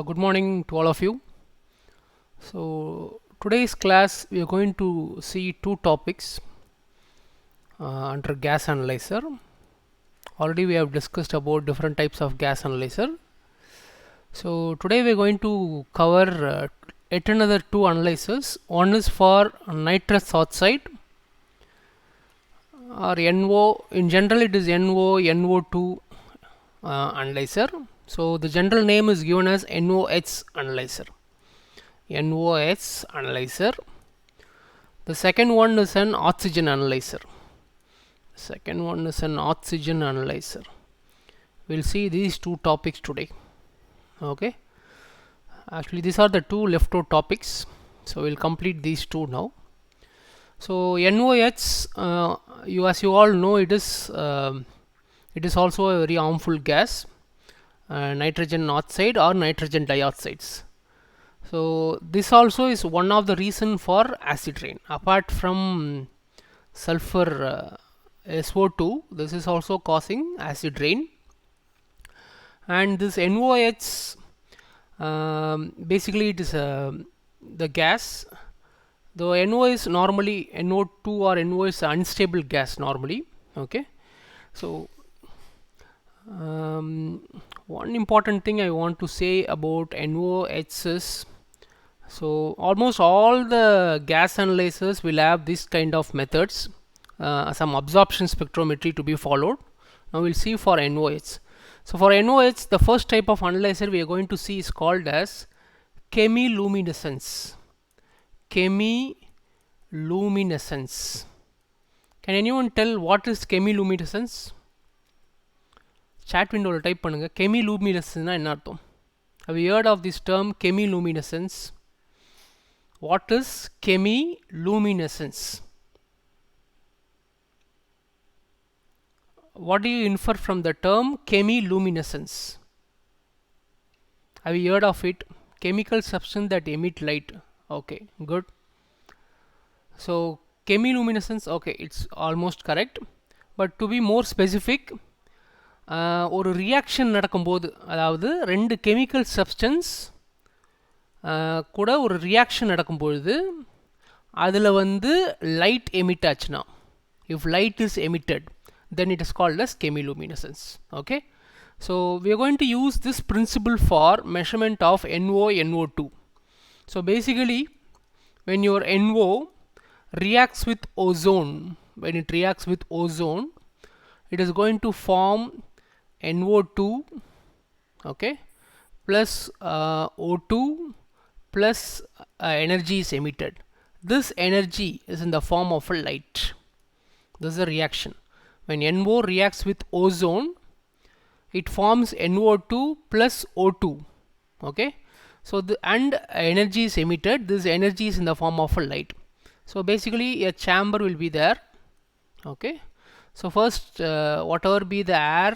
Good morning to all of you. So today's class we are going to see two topics under gas analyzer. Already we have discussed about different types of gas analyzer. So today we are going to cover yet another two analyzers. One is for nitrous oxide or NO. In general it is NO2 analyzer. So the general name is given as NOH analyzer. NOH analyzer. The second one is an oxygen analyzer. We'll see these two topics today. Okay. Actually, these are the two left out topics. So we'll complete these two now. So NOH, as you all know, it is also a very harmful gas, nitrogen oxide or nitrogen dioxides. So this also is one of the reason for acid rain. Apart from sulfur SO2, this is also causing acid rain. And this NOH, basically it is the gas. The NO is normally NO2 or NO is unstable gas normally. Okay, so one important thing I want to say about NOH is, so almost all the gas analyzers will have this kind of methods, some absorption spectrometry to be followed. Now we'll see for NOH. So for NOH, the first type of analyzer we are going to see is called as chemiluminescence. Chemiluminescence. Can anyone tell what is chemiluminescence? Chat window type பண்ணுங்க. Chemiluminescence னா என்ன அர்த்தம்? Have you heard of this term chemiluminescence? What is chemiluminescence? What do you infer from the term chemiluminescence? Have you heard of it? Chemical substance that emit light. Okay, good. So chemiluminescence, okay, it's almost correct. But to be more specific, ஒரு reaction நடக்கும்போது, அதாவது ரெண்டு chemical substance கூட ஒரு reaction நடக்கும்பொழுது அதில் வந்து light emit ஆச்சுன்னா, if light is emitted, then it is called as chemiluminescence. Okay, so we are going to use this principle for measurement of NO2. So basically, when your NO reacts with ozone, it is going to form NO2, okay, plus O2 plus energy is emitted. This energy is in the form of a light. This is a reaction. When NO reacts with ozone, it forms NO2 plus O2. Okay, so and energy is emitted. This energy is in the form of a light. So basically a chamber will be there. Okay, so first whatever be the air,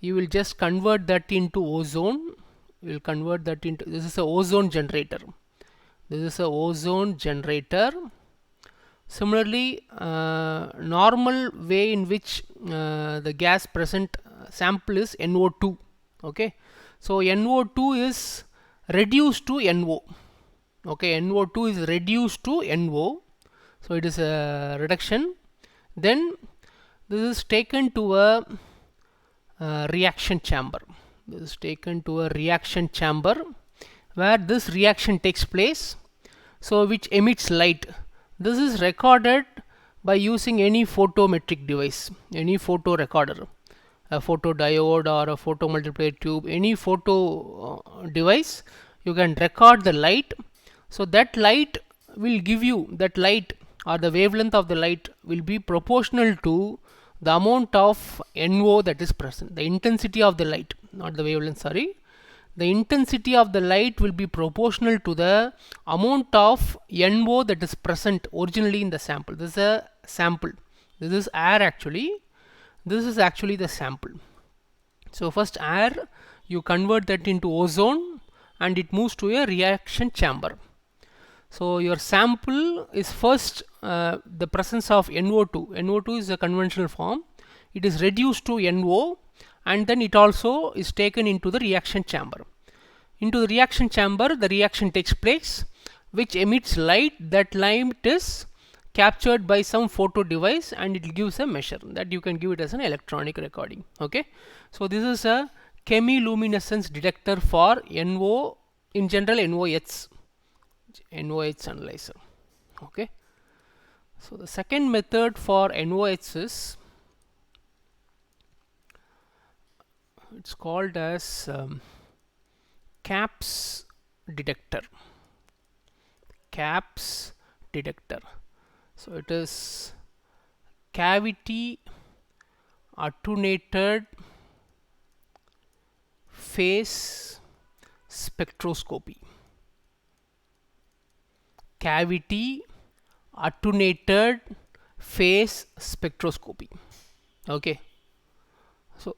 you will just convert that into ozone. This is a ozone generator. Similarly, normal way in which the gas present sample is NO2. Okay, so NO2 is reduced to NO. Okay, NO2 is reduced to NO, so it is a reduction. Then this is taken to a reaction chamber. Where this reaction takes place, so which emits light. This is recorded by using any photometric device, any photo recorder, a photodiode or a photomultiplier tube, any photo device. You can record the light. So that light will give you, that light or the wavelength of the light will be proportional to the amount of NO that is present. The intensity of the light, not the wavelength, sorry. The intensity of the light will be proportional to the amount of NO that is present originally in the sample. This is a sample. This is air actually. This is actually the sample. So first air, you convert that into ozone and it moves to a reaction chamber. So your sample is first the presence of NO2. NO2 is a conventional form. It is reduced to NO and then it also is taken into the reaction chamber. into the reaction chamber. The reaction takes place, which emits light. That light is captured by some photo device and it gives a measure that you can give it as an electronic recording. Okay, so this is a chemiluminescence detector for NO, in general NOH analyzer. Okay, so the second method for NOH is, it's called as CAPS detector. CAPS detector. So it is cavity attenuated phase spectroscopy. Cavity attenuated phase spectroscopy. Okay, so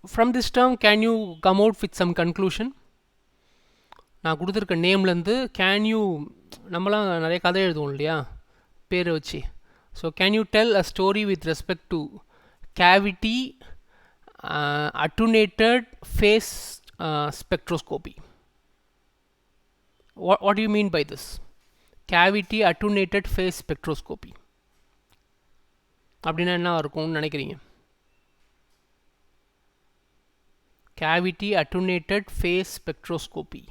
from this term can you come out with some conclusion? நான் கொடுத்துருக்க நேம்லேருந்து can you, நம்மலாம் நிறைய கதை எழுதுவோம் இல்லையா பேரை வச்சு. So can you tell a story with respect to cavity attenuated phase spectroscopy? What do you mean by this? Cavity attenuated phase spectroscopy அப்படின்னா என்ன இருக்கும்னு நினைக்கிறீங்க? Cavity attenuated phase spectroscopy.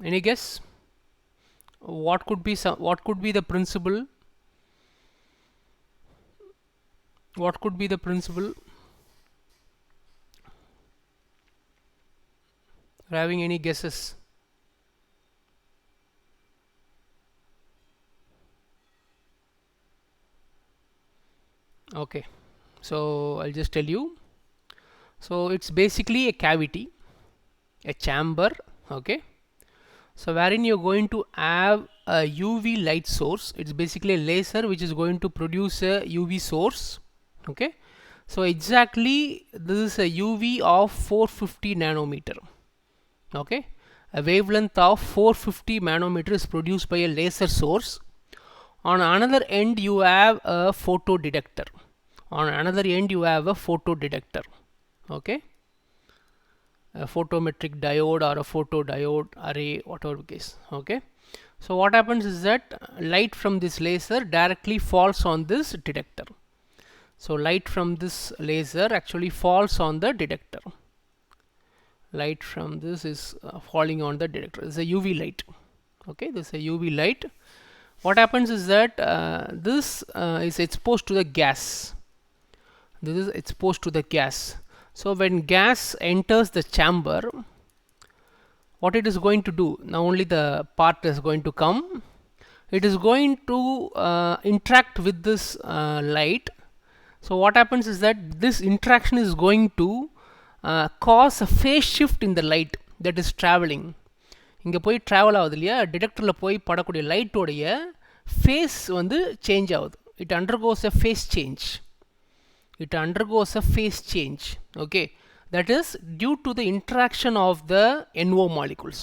Any guess? What could be the principle? What could be the principle? Are having any guesses? Okay, so I'll just tell you. So it's basically a cavity, a chamber. Okay, so wherein you're going to have a UV light source. It's basically a laser which is going to produce a UV source. Okay, so exactly this is a UV of 450 nanometer. Okay, a wavelength of 450 nanometer is produced by a laser source. On another end you have a photo detector. On another end you have a photo detector. Okay, a photometric diode or a photodiode array, whatever the case. Okay, so what happens is that light from this laser directly falls on this detector. So light from this laser actually falls on the detector. Light from this is falling on the detector. It's a UV light. Okay, this is a UV light. What happens is that this is exposed to the gas. This is exposed to the gas. So when gas enters the chamber, what it is going to do, now only the part is going to come, it is going to interact with this light. So what happens is that this interaction is going to cause a phase shift in the light that is traveling. இங்கே போய் travel ஆகுது இல்லையா, டிடெக்டரில் போய் படக்கூடிய லைட்டோடைய face வந்து change ஆகுது. It undergoes a phase change. It undergoes a phase change. Okay, that is due to the interaction of the NO molecules.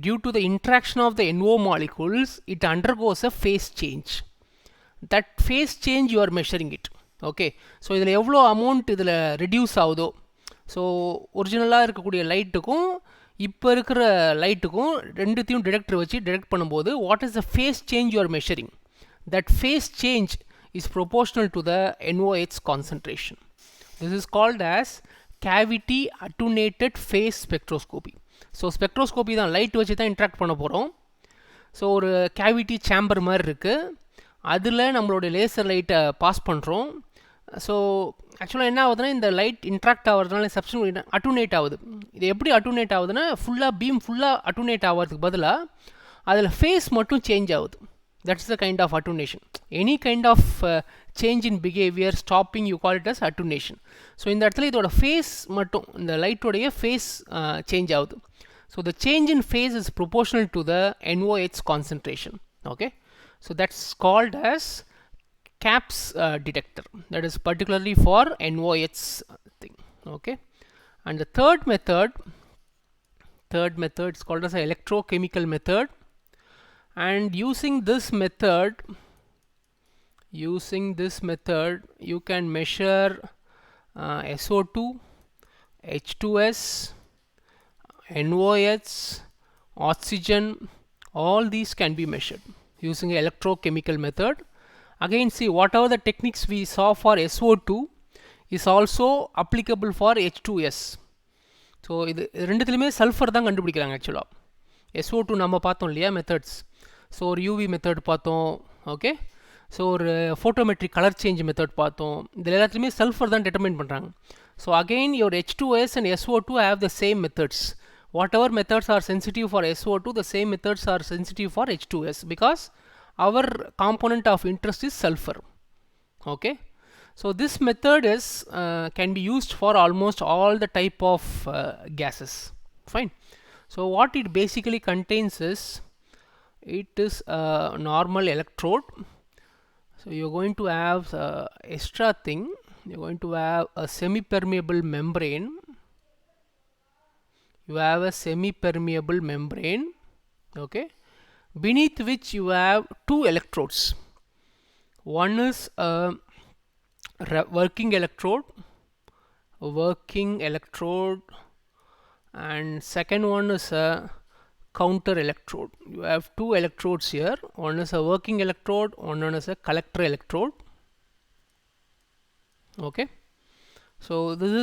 Due to the interaction of the NO molecules, it undergoes a phase change. That phase change you are measuring it. Okay, so இதில் எவ்வளோ amount இதில் reduce ஆகுதோ, so ஒரிஜினலாக இருக்கக்கூடிய லைட்டுக்கும் இப்போ இருக்கிற லைட்டுக்கும் ரெண்டுத்தையும் detector வச்சு டிடெக்ட் பண்ணும்போது what is the phase change you are measuring, that phase change is proportional to the NOH concentration. This is called as cavity attenuated phase spectroscopy. So spectroscopy தான் light வச்சு தான் இன்ட்ராக்ட் பண்ண போகிறோம். So ஒரு cavity chamber மாதிரி இருக்குது, அதில் நம்மளோட லேசர் லைட்டை பாஸ் பண்ணுறோம். ஸோ ஆக்சுவலாக என்ன ஆகுதுன்னா, இந்த லைட் இன்ட்ராக்ட் ஆகிறதுனால சப்ஸ்டன் அட்டுனேட் ஆகுது. இது எப்படி அட்டுனேட் ஆகுதுன்னா, ஃபுல்லாக பீம் ஃபுல்லாக அட்டுனேட் ஆகிறதுக்கு பதிலாக அதில் ஃபேஸ் மட்டும் சேஞ்ச் ஆகுது. That's the kind of attenuation. Any kind of change in behavior, stopping, you call it as attenuation. So இந்த இடத்துல இதோட ஃபேஸ் மட்டும், இந்த லைட்டோடைய ஃபேஸ் சேஞ்ச் ஆகுது. So the change in phase is proportional to the NOH concentration. Okay, so that's called as CAPS detector. That is particularly for NOH thing. Okay, and the third method is called as an electrochemical method. And using this method Using this method you can measure SO2, H2S, NOH, oxygen, all these can be measured using electrochemical method. Again, see, whatever the techniques we saw for SO2 is also applicable for H2S. So இது ரெண்டுத்துலையுமே sulphur தான் கண்டுபிடிக்கிறாங்க ஆக்சுவலாக. SO2 நம்ம பார்த்தோம் இல்லையா methods. So ஒரு UV method பார்த்தோம், okay. So ஒரு ஃபோட்டோமெட்ரிக் கலர் சேஞ்ச் மெத்தட் பார்த்தோம். இதில் எல்லாத்துலேயுமே சல்ஃபர் தான் டிட்டர்மைன் பண்ணுறாங்க. So again your H2S and SO2 have the same methods. Whatever methods are sensitive for SO2, the same methods are sensitive for H2S because our component of interest is sulfur, okay. So this method is can be used for almost all the type of gases, fine. So what it basically contains is, it is a normal electrode. So you're going to have extra thing, you're going to have a semi-permeable membrane. You have a semi-permeable membrane, okay, beneath which you have two electrodes. One is a working electrode, and second one is a counter electrode. You have two electrodes here. One is a working electrode, one is a collector electrode, okay. So this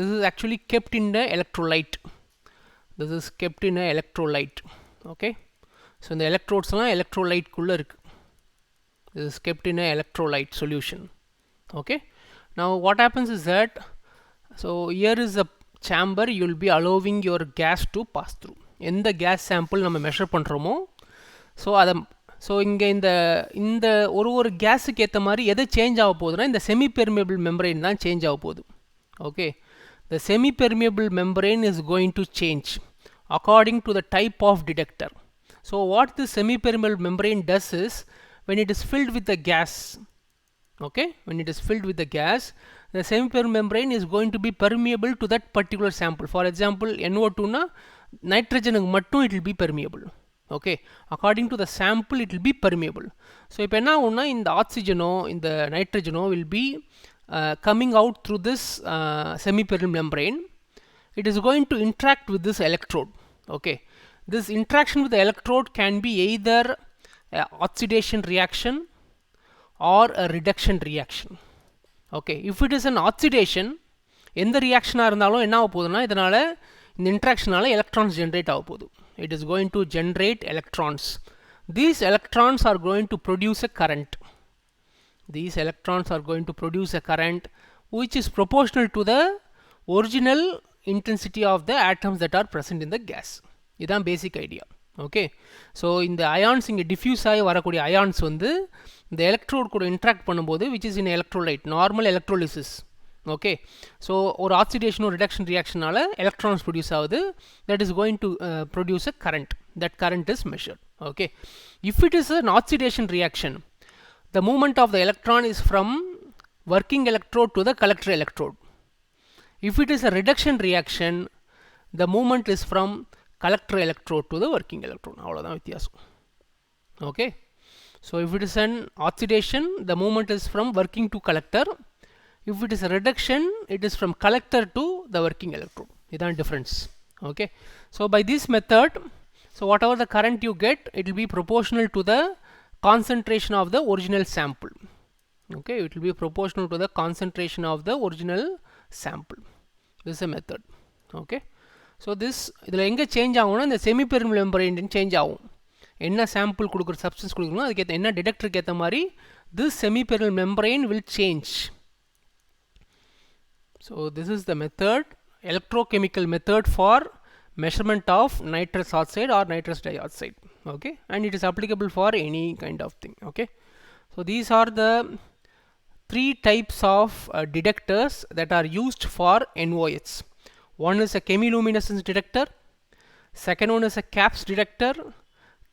is actually kept in the electrolyte. This is kept in a electrolyte, okay. So the electrodes la electrolyte kulla irukku. This is kept in a electrolyte solution, okay. Now what happens is that, so here is a chamber, you will be allowing your gas to pass through. எந்த gas sample நம்ம measure பண்ணுறோமோ, so அதை, so இங்கே இந்த ஒரு கேஸுக்கு ஏற்ற மாதிரி எது சேஞ்ச் ஆக போகுதுன்னா இந்த செமி பெர்மியபிள் மெம்பரைன் தான் சேஞ்ச் ஆக போகுது, okay. The semi permeable membrane is going to change according to the type of detector. So what the semi permeable membrane does is, when it is filled with the gas, okay, when it is filled with the gas, the semi-permeable membrane is going to be permeable to that particular sample. For example, NO2 na nitrogen mattum it will be permeable, okay. According to the sample it will be permeable. So ipo enna avuna, in the oxygeno, in the nitrogeno will be coming out through this semi-permeable membrane. It is going to interact with this electrode, okay. This interaction with the electrode can be either oxidation reaction or a reduction reaction, okay. If it is an oxidation, எந்த ரியாக்ஷனாக இருந்தாலும் என்ன ஆக போகுதுன்னா, இதனால் இந்த இன்ட்ராக்ஷனால் electrons generate ஆக போகுது. It is going to generate electrons. These electrons are going to produce a current. These electrons are going to produce a current which is proportional to the original intensity of the atoms that are present in the gas. இதுதான் basic idea, okay. So இந்த ions இங்கே diffuse ஆகி வரக்கூடிய ions வந்து இந்த electrode கூட interact பண்ணும்போது, which is in electrolyte, normal electrolysis, okay. So ஒரு ஆக்சிடேஷனும் ரிடக்ஷன் ரியாக்ஷனால் எலக்ட்ரான்ஸ் ப்ரொடியூஸ் ஆகுது. That is going to produce a current. That current is measured, okay. If it is an oxidation reaction, the movement of the electron is from working electrode to the collector electrode. If it is a reduction reaction, the movement is from collector electrode to the working electrode. அவ்வளோதான் வித்தியாசம், okay. So if it is an oxidation, the movement is from working to collector. If it is a reduction, it is from collector to the working electrode. இதுதான் difference, okay. So by this method, so whatever the current you get, it will be proportional to the concentration of the original sample, okay. It will be proportional to the concentration of the original sample. This is a method, okay. So this இதில் எங்கே change ஆகும்னா, இந்த semi permeable membrane change ஆகும். என்ன sample கொடுக்குற substance கொடுக்கணும், அதுக்கேற்ற என்ன டிடெக்டருக்கு ஏற்ற மாதிரி this semi permeable membrane will change. So this is the method, electrochemical method for measurement of nitrous oxide or nitrous dioxide, okay, and it is applicable for any kind of thing, okay. So these are the three types of detectors that are used for NOH. One is a chemiluminescence detector, second one is a CAPS detector,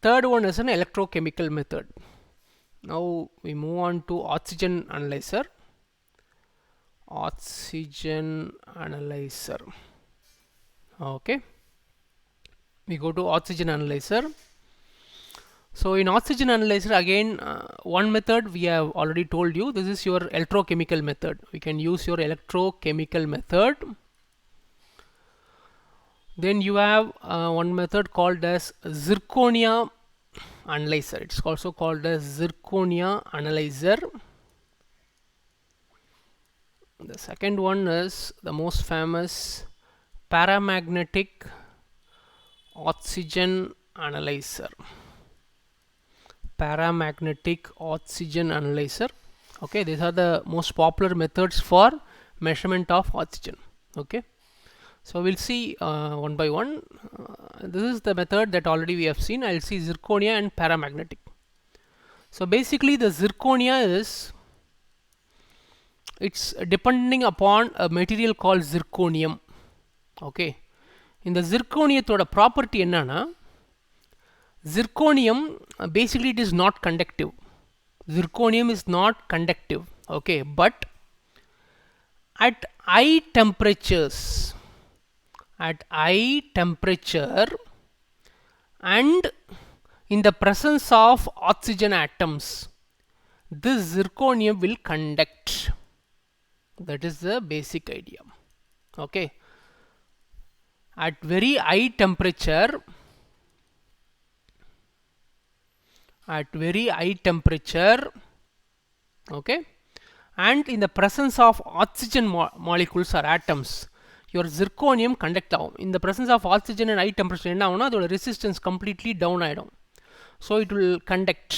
third one is an electrochemical method. Now we move on to oxygen analyzer. Okay, we go to oxygen analyzer. So in oxygen analyzer, again, one method we have already told you, this is your electrochemical method. We can use your electrochemical method. Then you have one method called as zirconia analyzer. It's also called as zirconia analyzer. The second one is the most famous paramagnetic oxygen analyzer. Paramagnetic oxygen analyzer. Okay, these are the most popular methods for measurement of oxygen. Okay, so we'll see one by one. This is the method that already we have seen. I'll see zirconia and paramagnetic. So basically the zirconia is, it's depending upon a material called zirconium. Okay, in the zirconium property enna, zirconium basically it is not conductive. Zirconium is not conductive. Okay, but at high temperatures, and in the presence of oxygen atoms, this zirconium will conduct. That is the basic idea. Okay, at very high temperature, okay, and in the presence of oxygen molecules or atoms, your zirconium conduct ஆகும். In the presence of oxygen and high temperature என்ன ஆகும்னா அதோட resistance completely down ஆயிடும். So it will conduct.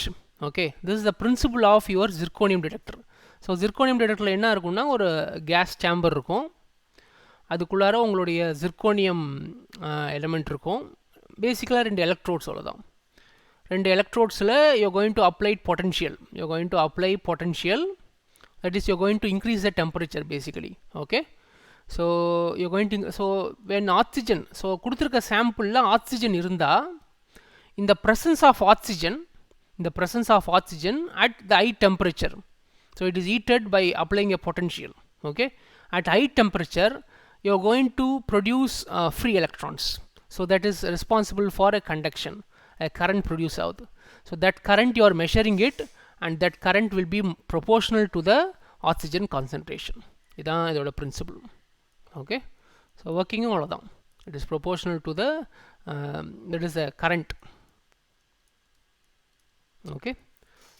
Okay, this is the principle of your zirconium detector. So zirconium detector என்ன இருக்கும்னா ஒரு gas chamber இருக்கும், அதுக்குள்ளார உங்களுடைய zirconium element இருக்கும். பேசிக்கலாக ரெண்டு எலக்ட்ரோட்ஸ் அவ்வளோதான். ரெண்டு எலக்ட்ரோட்ஸில் you're going to apply potential. That is, you're going to increase the temperature basically. Okay, so you're going to, so when oxygen, so கொடுத்துருக்க சாம்பிளில் ஆக்சிஜன் இருந்தால், in the presence of oxygen at the high temperature, so it is heated by applying a potential. Okay, at high temperature you're going to produce free electrons. So that is responsible for a conduction, a current produced out. So that current you are measuring it, and that current will be proportional to the oxygen concentration. இதான் இதோட principle. Okay, so working அவ்வளோதான். It is proportional to the that is the current. Okay,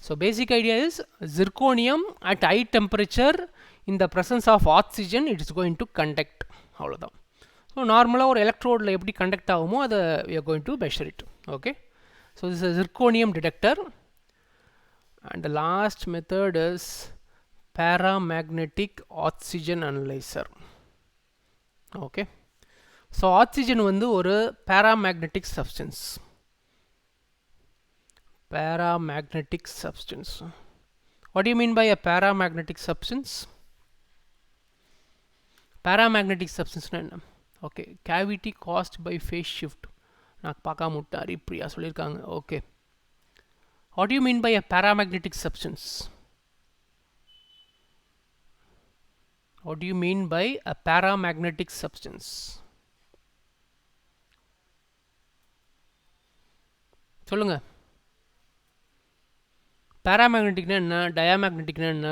so basic idea is zirconium at high temperature in the presence of oxygen it is going to conduct. அவ்வளோதான். So நார்மலாக ஒரு எலக்ட்ரோடில் எப்படி conduct ஆகுமோ அதை we are going to measure it. Okay, so this is a zirconium detector. And the last method is paramagnetic oxygen analyzer. Okay, so oxygen வந்து ஒரு paramagnetic substance. What do you mean by a paramagnetic substance? Paramagnetic substance என்ன? Okay, cavity caused by phase shift. நான் பார்க்காம விட்டேன், ஹரிப்ரியா சொல்லியிருக்காங்க. Okay, what do you mean by a paramagnetic substance? What do you mean by a paramagnetic substance? சொல்லுங்க. paramagneticனா என்ன, diamagneticனா என்ன,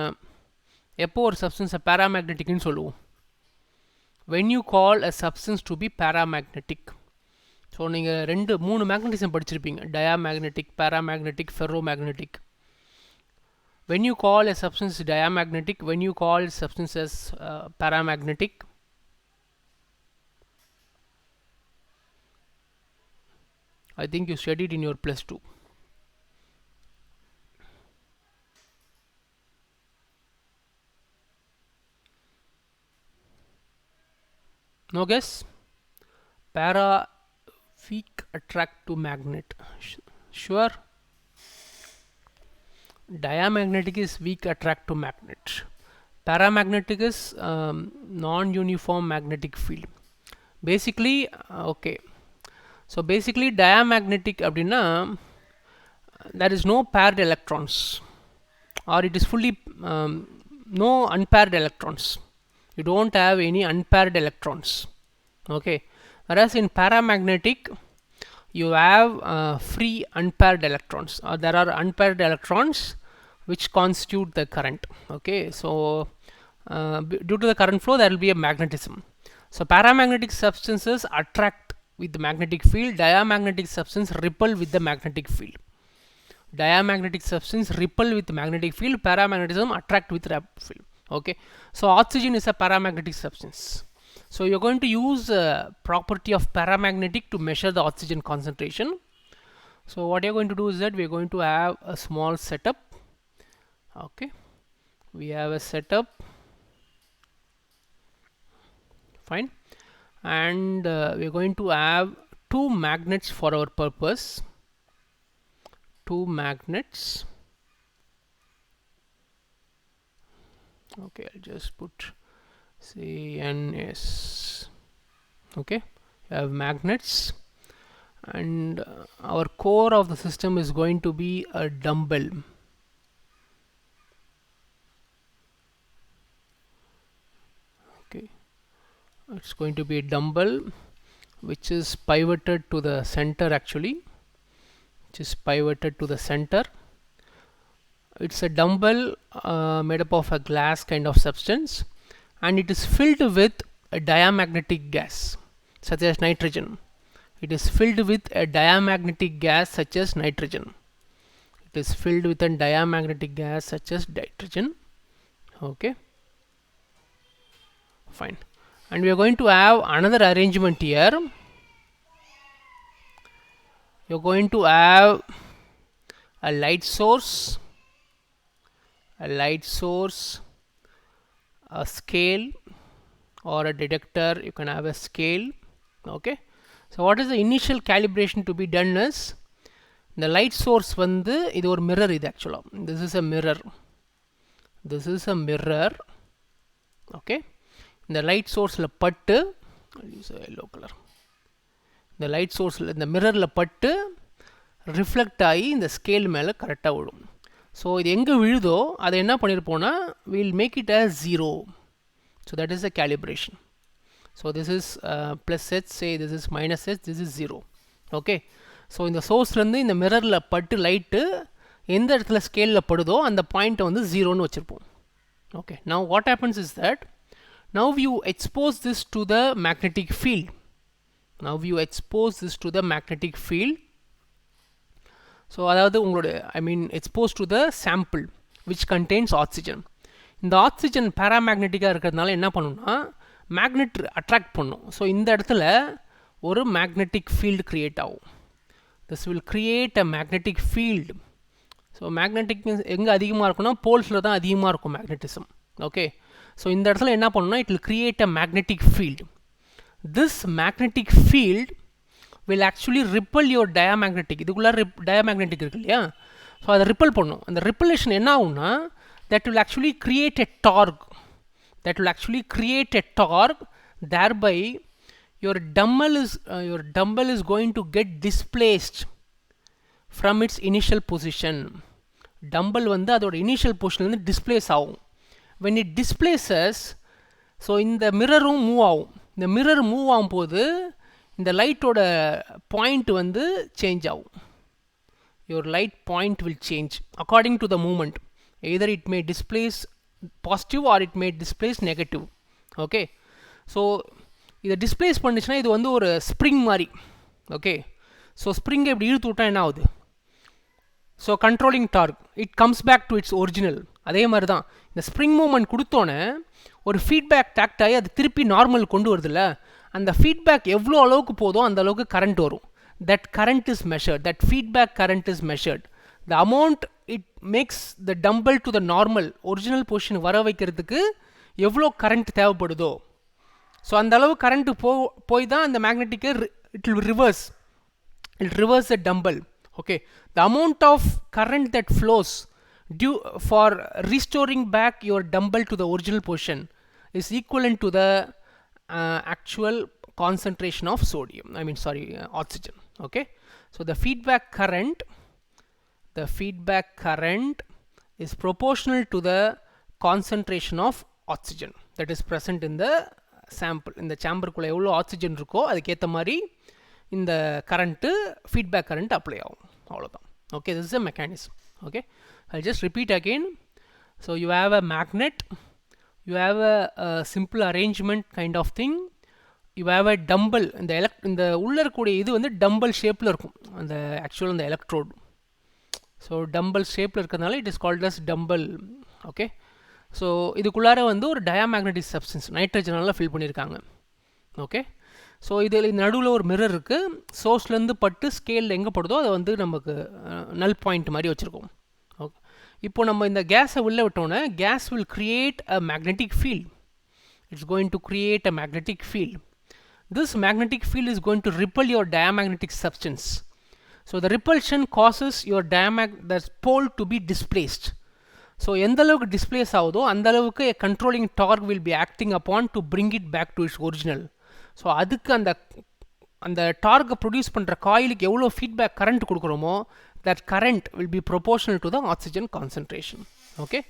எப்போ ஒரு சப்ஸ்டன்ஸை paramagneticன்னு சொல்லுவோம்? when you call a substance to be paramagnetic. So நீங்கள் மூணு மேக்னட்டிசம் படிச்சிருப்பீங்க, diamagnetic, paramagnetic, ferromagnetic. when you call a substance diamagnetic, when you call a substance as paramagnetic, I think you studied in your +2. No guess? Para weak attract to magnet. Sure? Diamagnetic is weak attract to magnet. Paramagnetic is non-uniform magnetic field. Basically, okay. So basically diamagnetic அப்படின்னா there is no paired electrons, or it is fully no unpaired electrons. You don't have any unpaired electrons. Okay, whereas in paramagnetic you have free unpaired electrons, there are unpaired electrons which constitute the current. Okay, so due to the current flow there will be a magnetism. So paramagnetic substances attract with the magnetic field, diamagnetic substance repel with the magnetic field. Diamagnetic substance repel with magnetic field, paramagnetism attract with field. Okay, so oxygen is a paramagnetic substance. So you're going to use property of paramagnetic to measure the oxygen concentration. So what you're going to do is that we're going to have a small setup. Okay, we have a setup, fine, and we're going to have two magnets for our purpose. Two magnets. Okay, I'll just put CNS. Okay, we have magnets, and our core of the system is going to be a dumbbell. Okay, it's going to be a dumbbell which is pivoted to the center, actually, which is pivoted to the center. It's a dumbbell made up of a glass kind of substance, and it is filled with a diamagnetic gas such as nitrogen. It is filled with a diamagnetic gas such as nitrogen. It is filled with a diamagnetic gas such as nitrogen. Okay, fine. And we are going to have another arrangement here. You're going to have a light source, a scale or a detector. You can have a scale. Okay, so what is the initial calibration to be done is the light source vandu idu or mirror. Idu actually this is a mirror. Okay, the light source la pattu, I'll use a yellow color. The light source in the mirror la pattu reflect ஆகி இந்த scale மேலே கரெக்டாக விழும். So இது எங்கே விழுதோ அதை என்ன பண்ணியிருப்போம்னா we'll make it as 0. So that is the calibration. So this is plus h, say this is minus h, this is 0. Okay, so இந்த சோர்ஸ்லேருந்து இந்த மிரரில் பட்டு லைட்டு எந்த இடத்துல ஸ்கேலில் படுதோ அந்த பாயிண்ட்டை வந்து 0ன்னு வச்சுருப்போம். Okay, now what happens is that now you expose this to the magnetic field. So அதாவது உங்களோட expose to the sample which contains oxygen. இந்த ஆக்சிஜன் பாராமேக்னெட்டிக்காக இருக்கிறதுனால என்ன பண்ணுன்னா மேக்னெட் அட்ராக்ட் பண்ணும். ஸோ இந்த இடத்துல ஒரு மேக்னெட்டிக் ஃபீல்டு க்ரியேட் ஆகும். This will create a magnetic field. So magnetic means எங்கே அதிகமாக இருக்குன்னா போல்ஸில் தான் அதிகமாக இருக்கும் மேக்னெட்டிசம். ஓகே, ஸோ இந்த இடத்துல என்ன பண்ணுன்னா it will create a magnetic field. This magnetic field will actually repel your diamagnetic. இதுக்குள்ளே diamagnetic இருக்கு இல்லையா, ஸோ அதை ரிப்பல் பண்ணும். அந்த ரிப்பலேஷன் என்ன ஆகும்னா that will actually create a torque. Thereby your dumbbell is going to get displaced from its initial position. dumbbell வந்து அதோட இனிஷியல் பொசிஷன்லேருந்து டிஸ்பிளேஸ் ஆகும். when it displaces, ஸோ இந்த மிரரும் மூவ் ஆகும். இந்த மிரர் மூவ் ஆகும்போது இந்த லைட்டோட பாயிண்ட் வந்து சேஞ்ச் ஆகும். your light point will change according to the movement. Either it may displace positive or it may displace negative. Okay, so இதை டிஸ்பிளேஸ் பண்ணிச்சுன்னா இது வந்து ஒரு ஸ்ப்ரிங் மாதிரி. ஓகே, ஸோ ஸ்ப்ரிங்கை இப்படி இழுத்து விட்டா என்ன ஆகுது? So controlling torque it comes back to its original. அதே மாதிரி தான் இந்த ஸ்ப்ரிங் மூமெண்ட் கொடுத்தோன்னே ஒரு ஃபீட்பேக் டாக்ட் ஆகி அது திருப்பி நார்மல் கொண்டு வருதுல்ல, அந்த ஃபீட்பேக் எவ்வளோ அளவுக்கு போதோ அந்த அளவுக்கு கரண்ட் வரும். That current is measured, that feedback current is measured. The amount it makes the dumbbell to the normal original position வர வைக்கிறதுக்கு எவ்வளோ கரண்ட் தேவைப்படுதோ, ஸோ அந்த அளவு கரண்ட்டு போய் தான் அந்த மேக்னெட்டிக்கை it will reverse the dumbbell. Okay, the amount of current that flows due for restoring back your dumbbell to the original position is equivalent to the actual concentration of oxygen. Okay, so the feedback current is proportional to the concentration of oxygen that is present in the sample. இந்த சாம்பருக்குள்ள எவ்வளோ oxygen இருக்கோ அதுக்கேற்ற மாதிரி இந்த current feedback current apply ஆகும், அவ்வளோதான். Okay, this is a mechanism. Okay, I'll just repeat again. So you have a magnet, you have a simple arrangement kind of thing, you have a dumbbell. இந்த உள்ள இருக்கக்கூடிய இது வந்து dumbbell ஷேப்பில் இருக்கும் அந்த ஆக்சுவல் அந்த எலக்ட்ரோடு. ஸோ டம்பல் ஷேப்பில் இருக்கிறதுனால it is called as dumbbell. Okay, so இதுக்குள்ளார வந்து ஒரு டயாமேக்னட்டிக் சப்ஸ்டன்ஸ் நைட்ரஜனால் ஃபில் பண்ணியிருக்காங்க. ஓகே, ஸோ இதில் நடுவில் ஒரு மிரர் இருக்குது. சோர்ஸ்லேருந்து பட்டு ஸ்கேலில் எங்கே படுதோ அதை வந்து நமக்கு நல் பாயிண்ட் மாதிரி வச்சுருக்கோம். ஓகே, இப்போ நம்ம இந்த கேஸை உள்ளே விட்டோன்னே gas will create a magnetic field. It's going to create a magnetic field. This magnetic field is going to repel your diamagnetic substance. So the repulsion causes your the pole to be displaced. So எந்த அளவுக்கு displays ஆகுதோ அந்த அளவுக்கு a controlling torque will be acting upon to bring it back to its original. So அதுக்கு அந்த டார்கை produce பண்ணுற காயிலுக்கு எவ்வளோ feedback current கொடுக்குறோமோ that current will be proportional to the oxygen concentration. Okay,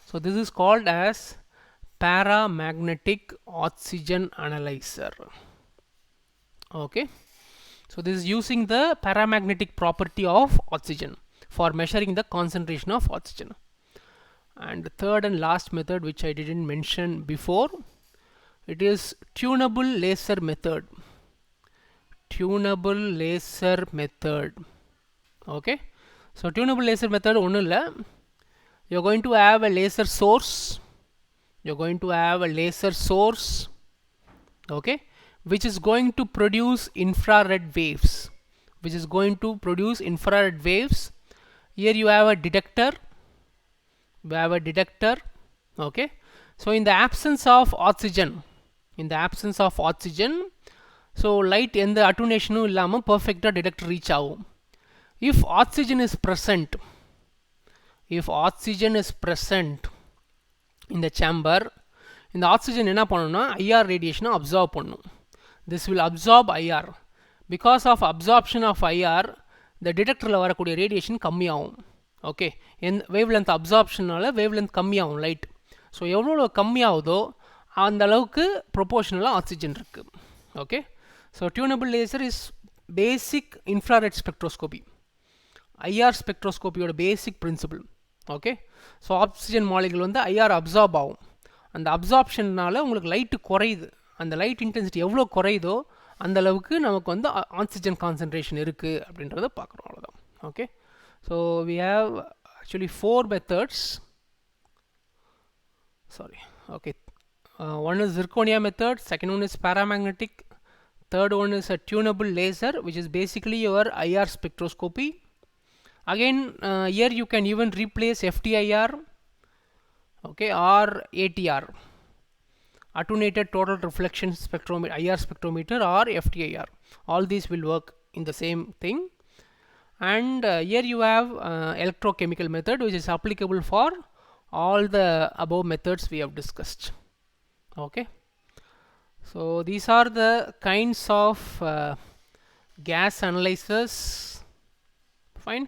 so this is called as paramagnetic oxygen analyzer. Okay, so this is using the paramagnetic property of oxygen for measuring the concentration of oxygen. And the third and last method, which I didn't mention before, it is tunable laser method. Tunable laser method. Okay, so tunable laser method onnu illa, you're going to have a laser source. You're going to have a laser source, okay, which is going to produce infrared waves. Which is going to produce infrared waves. Here you have a detector. We have a detector. Okay, so in the absence of oxygen, so light எந்த அட்டுனேஷனும் இல்லாமல் பர்ஃபெக்டாக detector reach ஆகும். if oxygen is present in the chamber, இந்த oxygen என்ன பண்ணணும்னா IR ரேடியேஷனை absorb பண்ணும். this will absorb IR. because of absorption of IR, the டிடெக்டரில் வரக்கூடிய ரேடியேஷன் கம்மியாகும். ஓகே, வேவ் லென்த் அப்சார்ப்ஷனால் வேவ் லென்த் கம்மியாகும் லைட். ஸோ எவ்வளோ கம்மியாகுதோ அந்த அளவுக்கு ப்ரொபோர்ஷனலாக ஆக்சிஜன் இருக்குது. Okay, so tunable laser is basic infrared spectroscopy, IR ஸ்பெக்ட்ரோஸ்கோப்பியோட basic principle. Okay, so oxygen molecule வந்து ஐஆர் அப்சார்ப் ஆகும். அந்த அப்சார்ப்ஷனால் உங்களுக்கு லைட்டு குறையுது. அந்த லைட் இன்டென்சிட்டி எவ்வளோ குறையுதோ அந்த அளவுக்கு நமக்கு வந்து ஆக்சிஜன் கான்சன்ட்ரேஷன் இருக்குது அப்படின்றத பார்க்குறோம், அவ்வளோதான். Okay, so we have actually 4 methods. Sorry. Okay, one is zirconia method, second one is paramagnetic, third one is a tunable laser, which is basically your IR spectroscopy. Again, here you can even replace FTIR, okay, or ATR, attenuated total reflection spectrometer, IR spectrometer, or FTIR. All these will work in the same thing. And here you have electrochemical method, which is applicable for all the above methods we have discussed. Okay, so these are the kinds of gas analyzers. Fine.